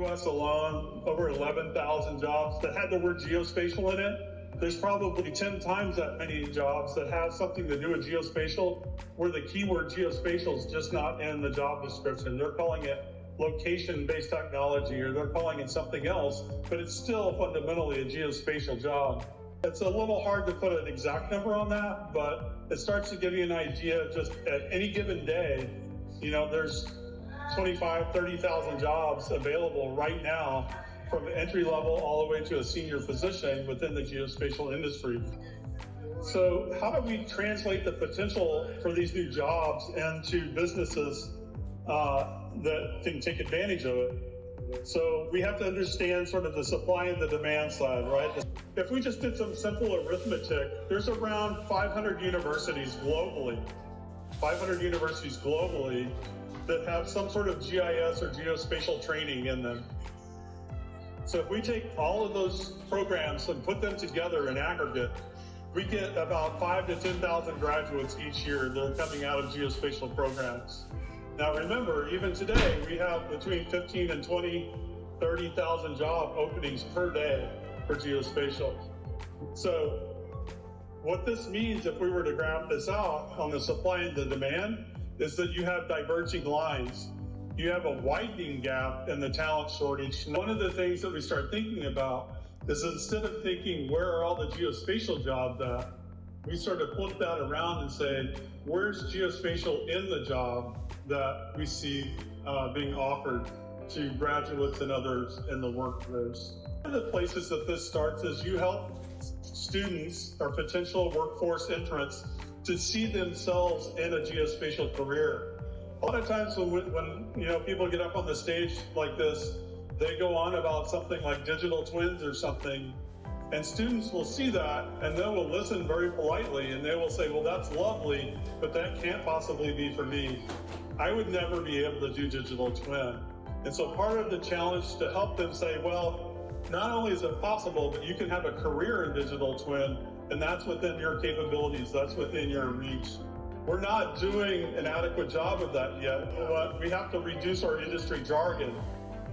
US alone, over 11,000 jobs that had the word geospatial in it. There's probably 10 times that many jobs that have something to do with geospatial, where the keyword geospatial is just not in the job description. They're calling it location-based technology, or they're calling it something else, but it's still fundamentally a geospatial job. It's a little hard to put an exact number on that, but it starts to give you an idea. Just at any given day, there's 25, 30,000 jobs available right now, from entry level all the way to a senior position within the geospatial industry. So how do we translate the potential for these new jobs into businesses that can take advantage of it? So we have to understand sort of the supply and the demand side, right? If we just did some simple arithmetic, there's around 500 universities globally that have some sort of GIS or geospatial training in them. So if we take all of those programs and put them together in aggregate, we get about 5,000 to 10,000 graduates each year that are coming out of geospatial programs. Now remember, even today, we have between 15 and 20, 30,000 job openings per day for geospatial. So what this means, if we were to graph this out on the supply and the demand, is that you have diverging lines. You have a widening gap in the talent shortage. One of the things that we start thinking about is, instead of thinking, where are all the geospatial jobs at, we sort of flip that around and say, where's geospatial in the job that we see being offered to graduates and others in the workforce? One of the places that this starts is you help students or potential workforce entrants to see themselves in a geospatial career. A lot of times when people get up on the stage like this, they go on about something like digital twins or something, and students will see that and they will listen very politely and they will say, well, that's lovely, but that can't possibly be for me. I would never be able to do digital twin. And so part of the challenge to help them say, well, not only is it possible, but you can have a career in digital twin, and that's within your capabilities, that's within your reach. We're not doing an adequate job of that yet, but we have to reduce our industry jargon.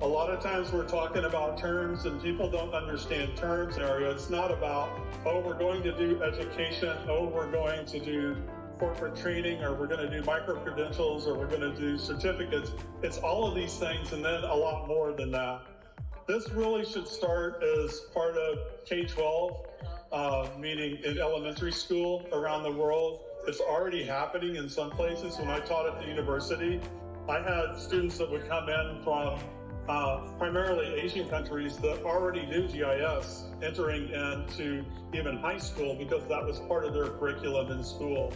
A lot of times we're talking about terms and people don't understand terms. It's not about, oh, we're going to do education, oh, we're going to do corporate training, or we're going to do micro-credentials, or we're going to do certificates. It's all of these things and then a lot more than that. This really should start as part of K-12, meaning in elementary school around the world. It's already happening in some places. When I taught at the university, I had students that would come in from primarily Asian countries that already knew GIS entering into even high school, because that was part of their curriculum in school.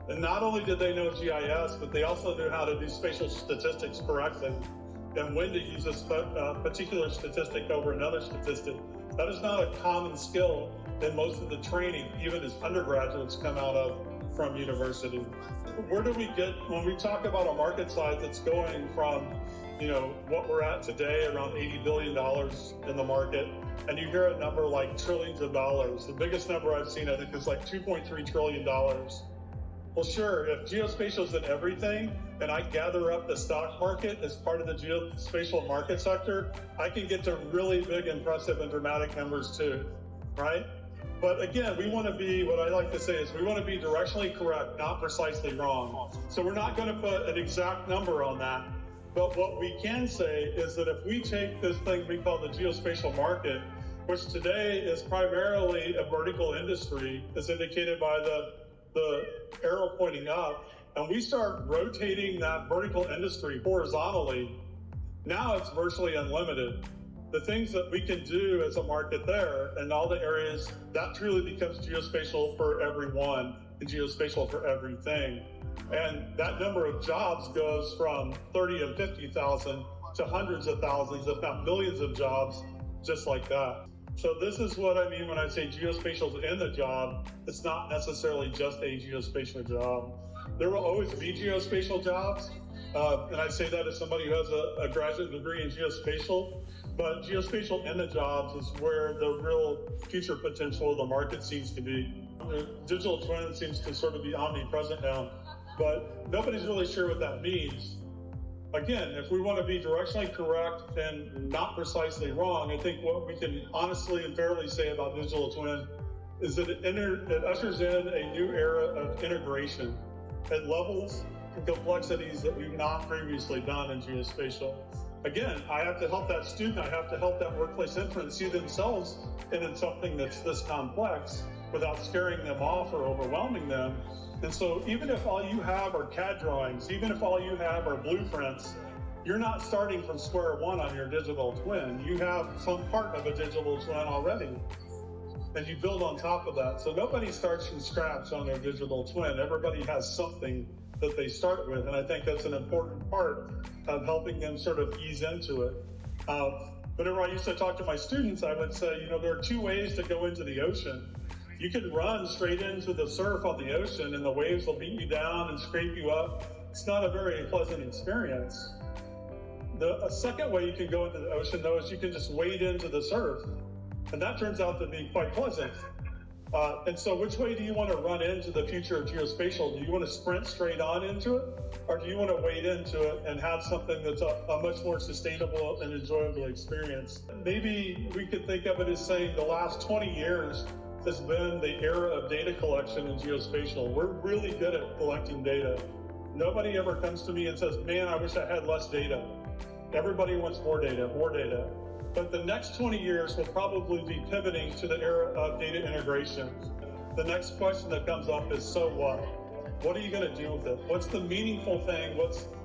And not only did they know GIS, but they also knew how to do spatial statistics correctly and when to use a particular statistic over another statistic. That is not a common skill in most of the training, even as undergraduates come out of from university. Where do we get, when we talk about a market size that's going from, what we're at today, around $80 billion in the market, and you hear a number like trillions of dollars. The biggest number I've seen, I think, is like $2.3 trillion. Well, sure, if geospatial is in everything, and I gather up the stock market as part of the geospatial market sector, I can get to really big, impressive, and dramatic numbers too, right? But again, we want to be, what I like to say is, we want to be directionally correct, not precisely wrong. So we're not going to put an exact number on that. But what we can say is that if we take this thing we call the geospatial market, which today is primarily a vertical industry, as indicated by the arrow pointing up, and we start rotating that vertical industry horizontally, now it's virtually unlimited. The things that we can do as a market there and all the areas, that truly becomes geospatial for everyone and geospatial for everything. And that number of jobs goes from 30 and 50,000 to hundreds of thousands, if not millions of jobs, just like that. So this is what I mean when I say geospatial is in the job. It's not necessarily just a geospatial job. There will always be geospatial jobs. And I say that as somebody who has a graduate degree in geospatial. But geospatial in the jobs is where the real future potential of the market seems to be. The digital twin seems to sort of be omnipresent now, but nobody's really sure what that means. again, if we want to be directionally correct and not precisely wrong, I think what we can honestly and fairly say about digital twin is that it ushers in a new era of integration at levels and complexities that we've not previously done in geospatial. Again, I have to help that student, I have to help that workplace intern see themselves in something that's this complex without scaring them off or overwhelming them. And so even if all you have are CAD drawings, even if all you have are blueprints, you're not starting from square one on your digital twin. You have some part of a digital twin already, and you build on top of that. So nobody starts from scratch on their digital twin. Everybody has something that they start with, and I think that's an important part of helping them sort of ease into it. Whenever I used to talk to my students, I would say, there are two ways to go into the ocean. You can run straight into the surf on the ocean and the waves will beat you down and scrape you up. It's not a very pleasant experience. A second way you can go into the ocean, though, is you can just wade into the surf. And that turns out to be quite pleasant. And so which way do you want to run into the future of geospatial? Do you want to sprint straight on into it? Or do you want to wade into it and have something that's a much more sustainable and enjoyable experience? Maybe we could think of it as saying the last 20 years has been the era of data collection in geospatial. We're really good at collecting data. Nobody ever comes to me and says, man, I wish I had less data. Everybody wants more data, more data. But the next 20 years will probably be pivoting to the era of data integration. The next question that comes up is, so what? What are you going to do with it? What's the meaningful thing?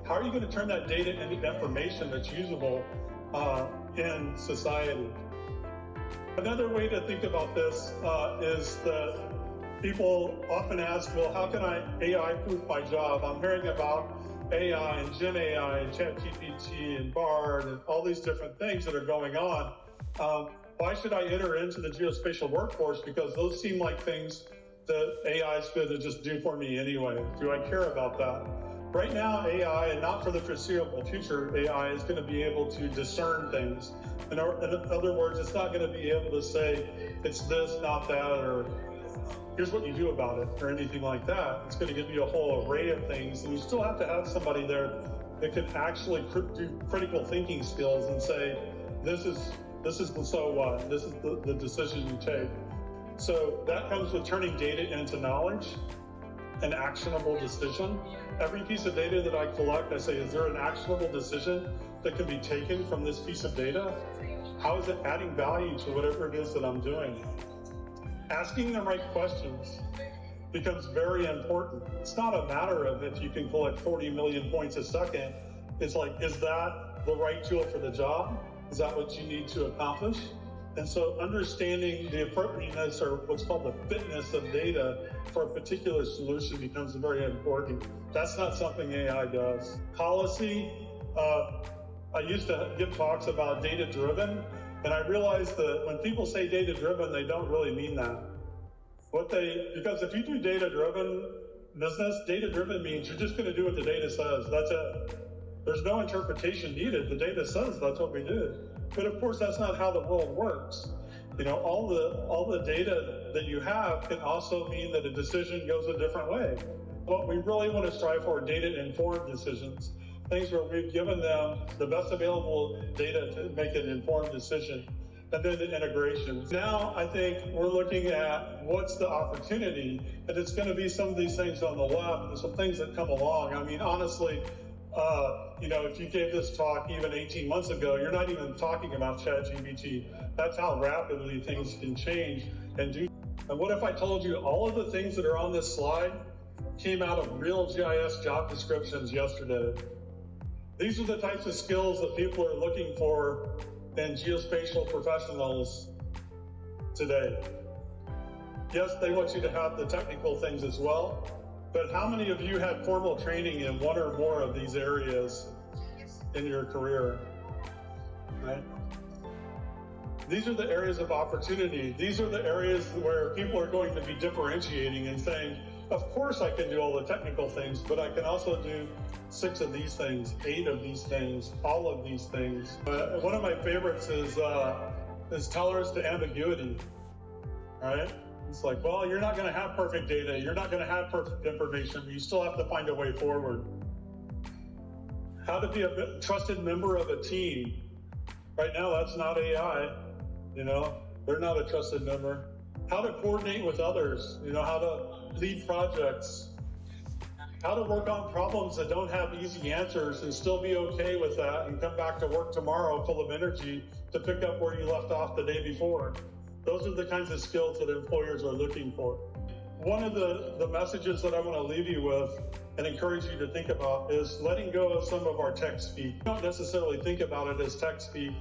How are you going to turn that data into information that's usable in society? Another way to think about this is that people often ask, well, how can I AI-proof my job? I'm hearing about AI and Gen AI and ChatGPT and BARD and all these different things that are going on. Why should I enter into the geospatial workforce? Because those seem like things that AI is going to just do for me anyway. Do I care about that? Right now, AI, and not for the foreseeable future, AI is going to be able to discern things. In other words, it's not going to be able to say, it's this, not that, or here's what you do about it, or anything like that. It's going to give you a whole array of things, and you still have to have somebody there that can actually do critical thinking skills and say, this is the so what, this is the decision you take. So that comes with turning data into knowledge, an actionable decision. Every piece of data that I collect, I say, is there an actionable decision that can be taken from this piece of data? How is it adding value to whatever it is that I'm doing? Asking the right questions becomes very important. It's not a matter of if you can collect 40 million points a second. It's like, is that the right tool for the job? Is that what you need to accomplish? And so understanding the appropriateness, or what's called the fitness of data for a particular solution, becomes very important. That's not something AI does. Policy, I used to give talks about data-driven, and I realized that when people say data-driven, they don't really mean that. Because if you do data-driven business, data-driven means you're just going to do what the data says. That's it. There's no interpretation needed. The data says that's what we do. But of course, that's not how the world works. All the data that you have can also mean that a decision goes a different way. What we really want to strive for are data-informed decisions, things where we've given them the best available data to make an informed decision, and then the integrations. Now, I think we're looking at what's the opportunity, and it's going to be some of these things on the left and some things that come along. I mean, honestly, if you gave this talk even 18 months ago, you're not even talking about ChatGPT. That's how rapidly things can change and do. And what if I told you all of the things that are on this slide came out of real GIS job descriptions yesterday? These are the types of skills that people are looking for in geospatial professionals today. Yes, they want you to have the technical things as well, but how many of you had formal training in one or more of these areas in your career, right? These are the areas of opportunity. These are the areas where people are going to be differentiating and saying, of course I can do all the technical things, but I can also do 6 of these things, 8 of these things, all of these things. One of my favorites is tolerance to ambiguity, right? It's like, well, you're not going to have perfect data. You're not going to have perfect information. You still have to find a way forward. How to be a trusted member of a team. Right now, that's not AI, you know, they're not a trusted member. How to coordinate with others, you know, how to lead projects. How to work on problems that don't have easy answers and still be okay with that and come back to work tomorrow full of energy to pick up where you left off the day before. Those are the kinds of skills that employers are looking for. One of the messages that I want to leave you with and encourage you to think about is letting go of some of our tech speak. We don't necessarily think about it as tech speak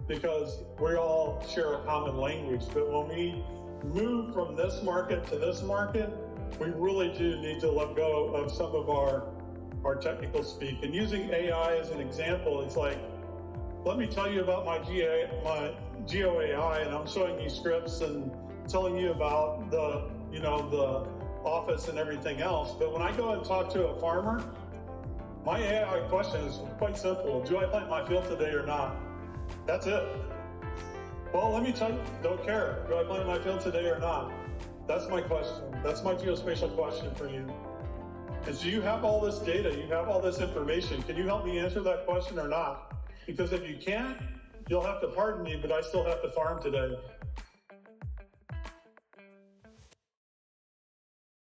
because we all share a common language, but when we move from this market to this market, we really do need to let go of some of our technical speak. And using AI as an example, it's like, let me tell you about my Geo AI, and I'm showing you scripts and telling you about the office and everything else. But when I go and talk to a farmer, my AI question is quite simple. Do I plant my field today or not? That's it. Well, let me tell you, don't care. Do I plant my field today or not? That's my question. That's my geospatial question for you. Is do you have all this data? You have all this information. Can you help me answer that question or not? Because if you can't, you'll have to pardon me, but I still have to farm today.